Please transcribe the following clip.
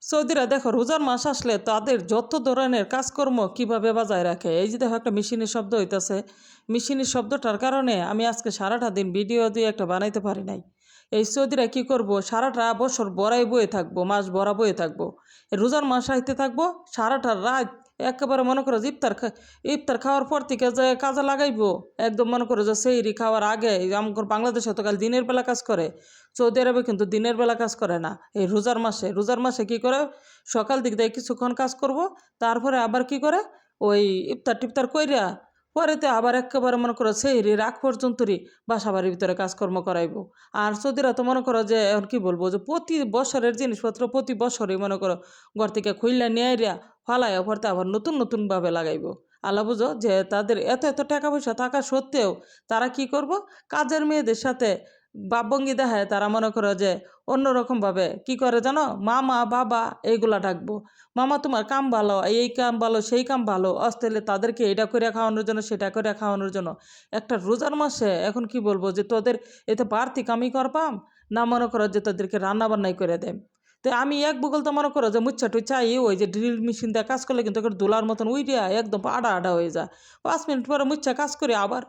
সৌদিরা দেখো রোজার মাস আসলে তাদের যত ধরনের কাজকর্ম কিভাবে বজায় রাখে। এই যে দেখো একটা মেশিনের শব্দ হইতাছে, মেশিনের শব্দটার কারণে আমি আজকে সারাটা দিন ভিডিও দিয়ে একটা বানাইতে পারি নাই। এই সৌদিরা কি করব, সারাটা বছর বড়াই বয়ে থাকবো, মাস ভরা বয়ে থাকবো, এই রোজার মাস আইতে থাকবো, সারাটা রাত একেবারে মনে করো যে ইফতার খাওয়ার পর থেকে যে কাজে লাগাইবো, একদম মনে করো যে সেইরি খাওয়ার আগে। এই আমার বাংলাদেশে তো কাল দিনের বেলা কাজ করে, সৌদি আরবে কিন্তু দিনের বেলা কাজ করে না। এই রোজার মাসে কি করে, সকাল দিক দিয়ে কিছুক্ষণ কাজ করব, তারপরে আবার কি করে ওই ইফতার টিফতার কইরা পরেতে আবার একেবারে মনে করো সেই রাগ পর্যন্তই বাসা বাড়ির ভিতরে কাজকর্ম করাইবো। আর সৌদিরা তো মনে করো যে এখন কি বলবো, যে প্রতি বছরের জিনিসপত্র প্রতি বছরই মনে করো ঘর থেকে খুইলা নিয়ে আইরা ফালাইয়া পরতে আবার নতুন নতুনভাবে লাগাইবো। আল্লাহ বুঝো যে তাদের এত এত টাকা পয়সা থাকা সত্ত্বেও তারা কি করব, কাজের মেয়েদের সাথে ভাবভঙ্গি দেখায়। তারা মনে করো যে অন্যরকমভাবে কি করে জানো, মামা বাবা এইগুলা ডাকবো। মামা তোমার কাম ভালো, এই কাম ভালো, সেই কাম ভালো, অস্ট্রেলে তাদেরকে এটা করে খাওয়ানোর জন্য সেটা করে খাওয়ানোর জন্য। একটা রোজার মাসে এখন কি বলবো, যে তোদের এতে বাড়তি কামই করবাম, না মনে করো যে তাদেরকে রান্না বান্নাই করে দেয়। তো আমি এক বগল তো মনে করো যে মুচ্ছা টুচ্ছাই ওই যে ড্রিল মেশিন দিয়ে কাজ করলে কিন্তু দোলার মতন উইডিয়া একদম আডা আডা হয়ে যায়। 5 মিনিট পরে মুচ্ছা কাজ করে আবার